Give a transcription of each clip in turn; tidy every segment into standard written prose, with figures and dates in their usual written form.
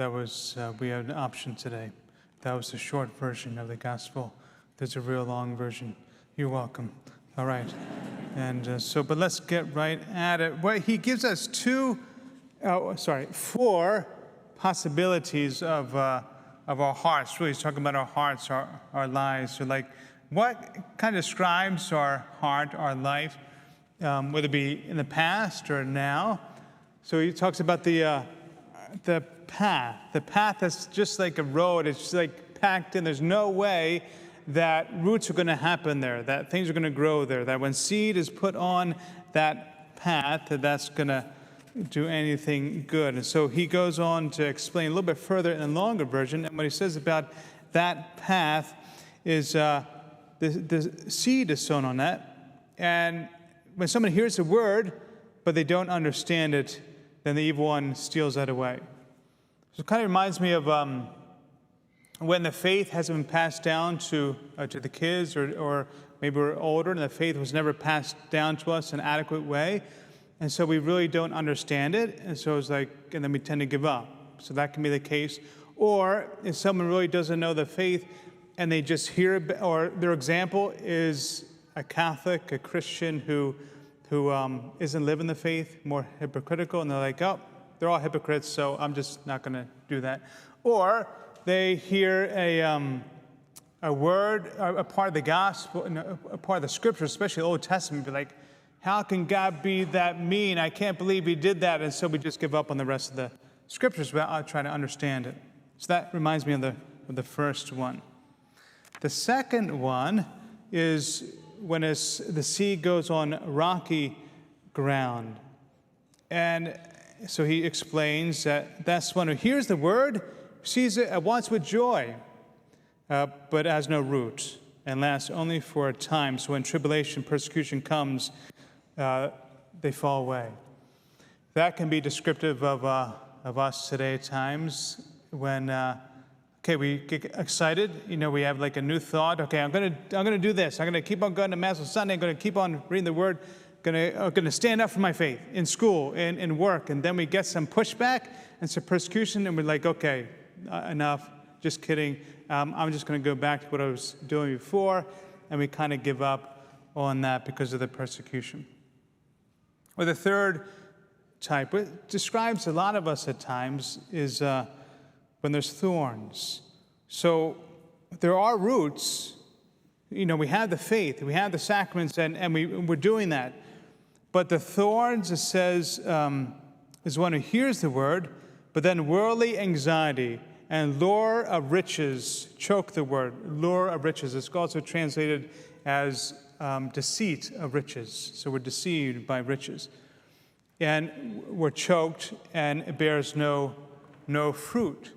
That was, we had an option today. That was the short version of the gospel. There's a real long version. You're welcome. All right. And but let's get right at it. Well, he gives us four possibilities of our hearts. Really, he's talking about our hearts, our lives. So like, what kind of describes our heart, our life, whether it be in the past or now? So he talks about the path. The path that's just like a road. It's just like packed in. There's no way that roots are going to happen there, that things are going to grow there, that when seed is put on that path, that's going to do anything good. And so he goes on to explain a little bit further in a longer version. And what he says about that path is the seed is sown on that. And when someone hears the word, but they don't understand it, then the evil one steals that away. So it kind of reminds me of when the faith hasn't been passed down to the kids, or maybe we're older and the faith was never passed down to us in an adequate way. And so we really don't understand it. And so it's like, and then we tend to give up. So that can be the case. Or if someone really doesn't know the faith and they just hear it, or their example is a Catholic, a Christian who isn't living the faith, more hypocritical, and they're like, oh, they're all hypocrites, so I'm just not going to do that. Or they hear a word, a part of the gospel, a part of the scripture, especially the Old Testament, be like, how can God be that mean? I can't believe he did that. And so we just give up on the rest of the scriptures without trying to understand it. So that reminds me of the first one. The second one is when the seed goes on rocky ground. And so he explains that that's one who hears the word, sees it at once with joy, but has no root and lasts only for a time. So when tribulation, persecution comes, they fall away. That can be descriptive of us today at times when, we get excited. We have like a new thought. Okay, I'm gonna do this. I'm gonna keep on going to Mass on Sunday. I'm gonna keep on reading the Word. I'm gonna stand up for my faith in school, in work. And then we get some pushback and some persecution, and we're like, okay, enough. Just kidding. I'm just gonna go back to what I was doing before, and we kind of give up on that because of the persecution. Or the third type, which describes a lot of us at times, is when there's thorns. So there are roots. We have the faith, we have the sacraments, and we're doing that. But the thorns, it says, is one who hears the word, but then worldly anxiety and lure of riches choke the word. Lure of riches. It's also translated as deceit of riches. So we're deceived by riches. And we're choked, and it bears no fruit.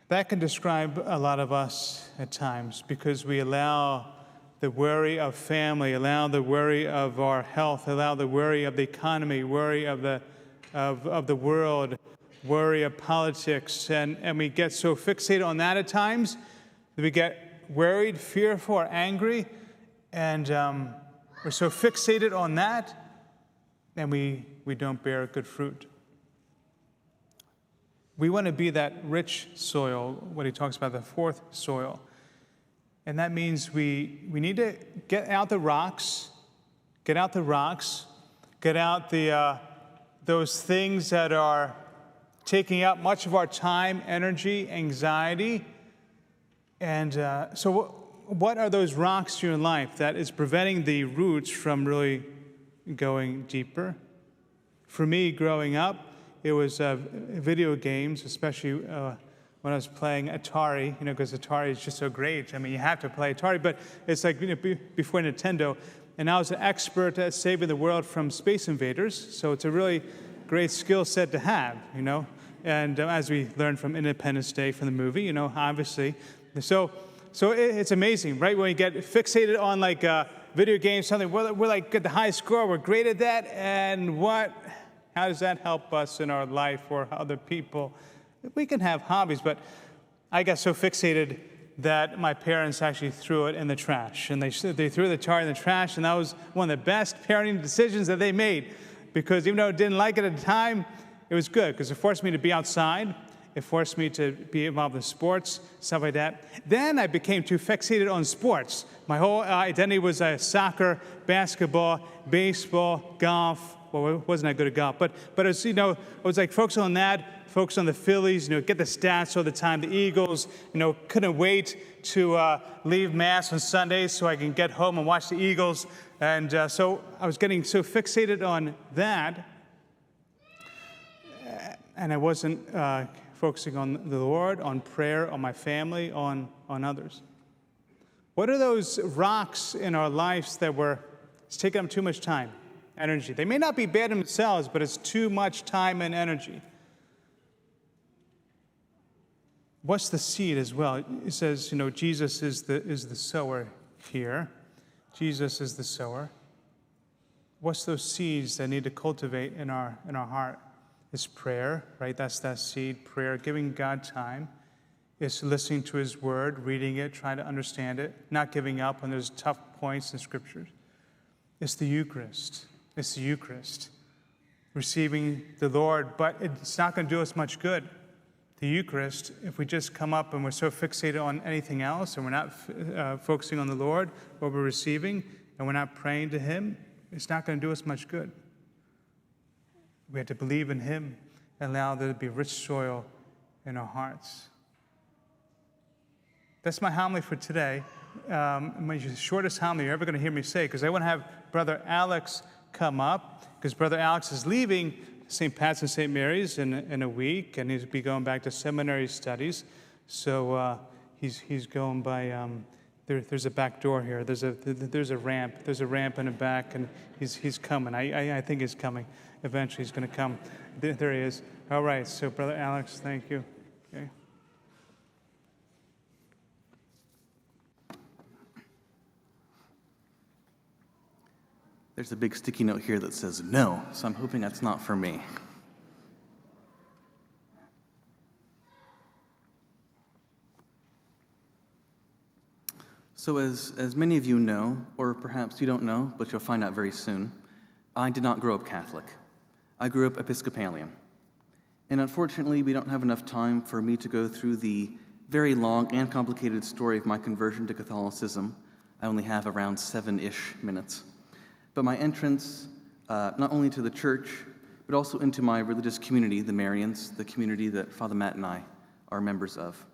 That can describe a lot of us at times because we allow the worry of family, allow the worry of our health, allow the worry of the economy, worry of the world, worry of politics, and we get so fixated on that at times that we get worried, fearful, or angry, and we're so fixated on that, and we don't bear good fruit. We want to be that rich soil, what he talks about, the fourth soil. And that means we need to get out the rocks, get out those things that are taking up much of our time, energy, anxiety. And so what are those rocks in your life that is preventing the roots from really going deeper? For me, growing up, it was video games, especially when I was playing Atari, because Atari is just so great. I mean, you have to play Atari, but it's like before Nintendo. And I was an expert at saving the world from space invaders, so it's a really great skill set to have, And as we learned from Independence Day from the movie, obviously. So it's amazing, right? When you get fixated on like video games, something, we're like get the high score, we're great at that, and how does that help us in our life or other people? We can have hobbies, but I got so fixated that my parents actually threw it in the trash. And they threw the Atari in the trash, and that was one of the best parenting decisions that they made. Because even though I didn't like it at the time, it was good, because it forced me to be outside It forced me to be involved in sports, stuff like that. Then I became too fixated on sports. My whole identity was soccer, basketball, baseball, golf. Well, I wasn't that good at golf, but it was, I was like focused on that, focused on the Phillies, get the stats all the time, the Eagles, couldn't wait to leave Mass on Sundays so I can get home and watch the Eagles. And so I was getting so fixated on that, and I wasn't focusing on the Lord, on prayer, on my family, on others. What are those rocks in our lives that it's taking up too much time, energy? They may not be bad in themselves, but it's too much time and energy. What's the seed as well? It says, Jesus is the sower here. Jesus is the sower. What's those seeds that need to cultivate in our heart? It's prayer, right? That's that seed, prayer, giving God time. It's listening to his word, reading it, trying to understand it, not giving up when there's tough points in scriptures. It's the Eucharist. It's the Eucharist. Receiving the Lord, but it's not going to do us much good. The Eucharist, if we just come up and we're so fixated on anything else and we're not focusing on the Lord, what we're receiving, and we're not praying to him, it's not going to do us much good. We have to believe in him and allow there to be rich soil in our hearts. That's my homily for today. My shortest homily you're ever going to hear me say, because I want to have Brother Alex come up, because Brother Alex is leaving St. Pat's and St. Mary's in a week, and he'll be going back to seminary studies. So he's going by. There's a back door here. There's a ramp. There's a ramp in the back, and he's coming. I think he's coming. Eventually, he's going to come. There he is. All right. So, Brother Alex, thank you. Okay. There's a big sticky note here that says no, so I'm hoping that's not for me. So as many of you know, or perhaps you don't know, but you'll find out very soon, I did not grow up Catholic. I grew up Episcopalian. And unfortunately, we don't have enough time for me to go through the very long and complicated story of my conversion to Catholicism. I only have around 7-ish minutes. But my entrance, not only to the church, but also into my religious community, the Marians, the community that Father Matt and I are members of.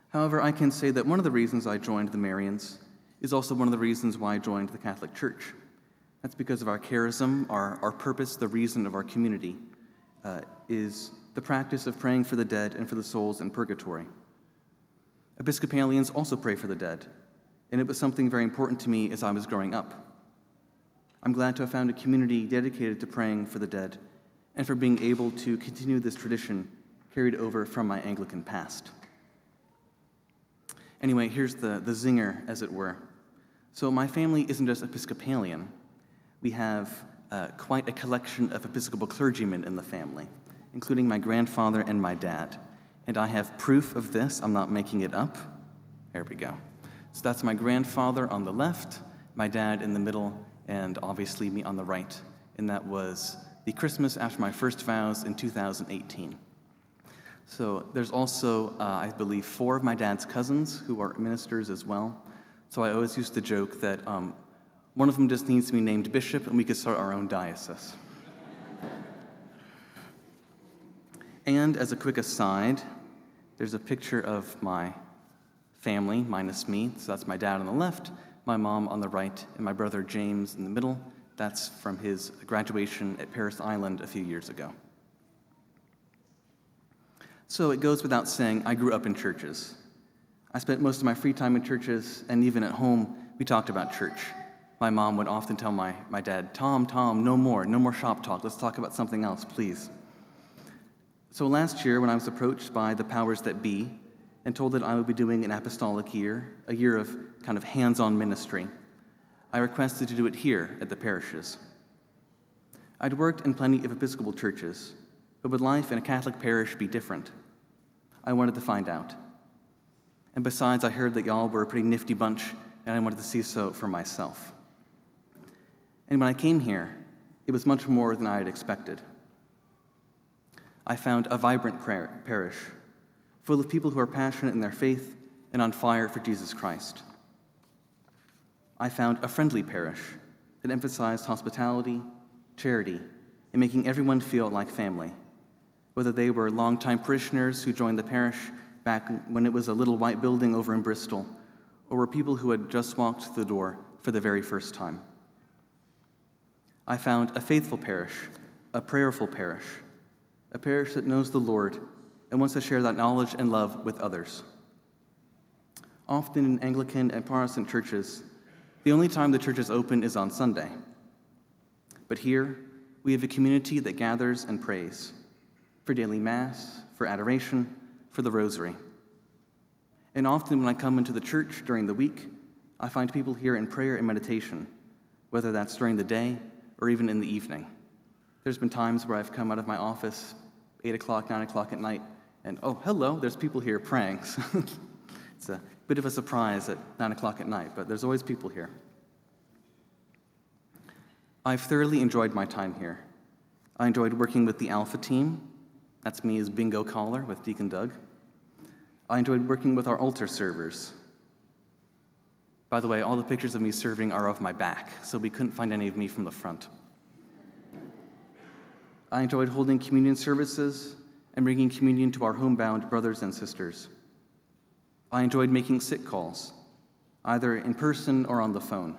However, I can say that one of the reasons I joined the Marians is also one of the reasons why I joined the Catholic Church. That's because of our charism, our purpose, the reason of our community, is the practice of praying for the dead and for the souls in purgatory. Episcopalians also pray for the dead, and it was something very important to me as I was growing up. I'm glad to have found a community dedicated to praying for the dead and for being able to continue this tradition carried over from my Anglican past. Anyway, here's the zinger, as it were. So my family isn't just Episcopalian. We have quite a collection of Episcopal clergymen in the family, including my grandfather and my dad. And I have proof of this. I'm not making it up. There we go. So that's my grandfather on the left, my dad in the middle, and obviously me on the right. And that was the Christmas after my first vows in 2018. So there's also, I believe, 4 of my dad's cousins who are ministers as well. So I always used to joke that one of them just needs to be named bishop and we could start our own diocese. And as a quick aside, there's a picture of my family minus me. So that's my dad on the left, my mom on the right, and my brother James in the middle. That's from his graduation at Paris Island a few years ago. So it goes without saying, I grew up in churches. I spent most of my free time in churches, and even at home, we talked about church. My mom would often tell my dad, Tom, no more shop talk. Let's talk about something else, please. So last year, when I was approached by the powers that be and told that I would be doing an apostolic year, a year of kind of hands-on ministry, I requested to do it here at the parishes. I'd worked in plenty of Episcopal churches, but would life in a Catholic parish be different? I wanted to find out. And besides, I heard that y'all were a pretty nifty bunch, and I wanted to see so for myself. And when I came here, it was much more than I had expected. I found a vibrant parish, full of people who are passionate in their faith and on fire for Jesus Christ. I found a friendly parish that emphasized hospitality, charity, and making everyone feel like family, whether they were longtime parishioners who joined the parish back when it was a little white building over in Bristol, or were people who had just walked through the door for the very first time. I found a faithful parish, a prayerful parish, a parish that knows the Lord and wants to share that knowledge and love with others. Often in Anglican and Protestant churches, the only time the church is open is on Sunday. But here, we have a community that gathers and prays for daily Mass, for adoration, for the Rosary. And often when I come into the church during the week, I find people here in prayer and meditation, whether that's during the day or even in the evening. There's been times where I've come out of my office 8 o'clock, 9 o'clock at night, and oh, hello, there's people here praying. It's a bit of a surprise at 9 o'clock at night, but there's always people here. I've thoroughly enjoyed my time here. I enjoyed working with the Alpha team. That's me as bingo caller with Deacon Doug. I enjoyed working with our altar servers. By the way, all the pictures of me serving are of my back, so we couldn't find any of me from the front. I enjoyed holding communion services and bringing communion to our homebound brothers and sisters. I enjoyed making sick calls, either in person or on the phone.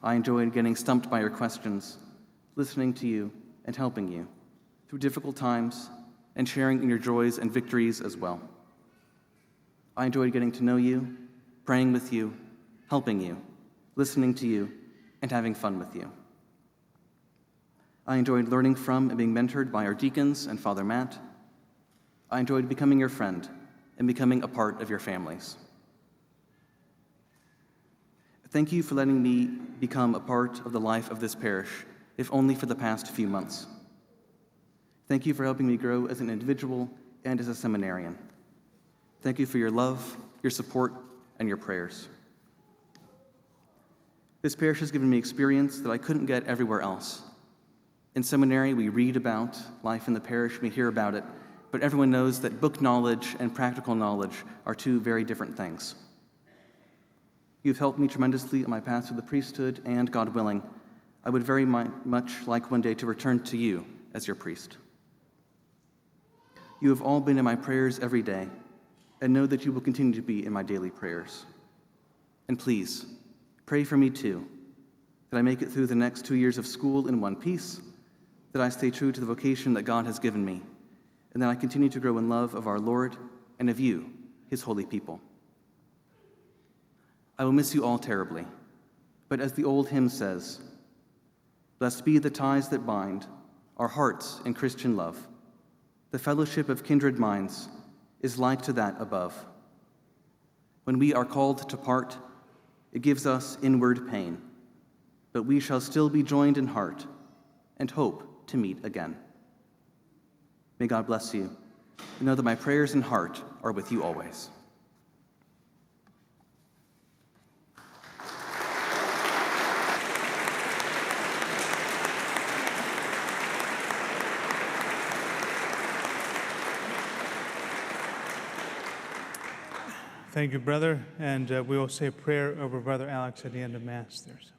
I enjoyed getting stumped by your questions, listening to you, and helping you through difficult times and sharing in your joys and victories as well. I enjoyed getting to know you, praying with you, helping you, listening to you, and having fun with you. I enjoyed learning from and being mentored by our deacons and Father Matt. I enjoyed becoming your friend and becoming a part of your families. Thank you for letting me become a part of the life of this parish, if only for the past few months. Thank you for helping me grow as an individual and as a seminarian. Thank you for your love, your support, and your prayers. This parish has given me experience that I couldn't get everywhere else. In seminary, we read about life in the parish, we hear about it, but everyone knows that book knowledge and practical knowledge are two very different things. You've helped me tremendously on my path to the priesthood, and God willing, I would very much like one day to return to you as your priest. You have all been in my prayers every day, and know that you will continue to be in my daily prayers. And please, pray for me too, that I make it through the next 2 years of school in one piece, that I stay true to the vocation that God has given me, and that I continue to grow in love of our Lord and of you, his holy people. I will miss you all terribly, but as the old hymn says, blessed be the ties that bind our hearts in Christian love. The fellowship of kindred minds is like to that above. When we are called to part, it gives us inward pain, but we shall still be joined in heart and hope to meet again. May God bless you, and know that my prayers and heart are with you always. Thank you, brother. And we will say a prayer over Brother Alex at the end of Mass there. So.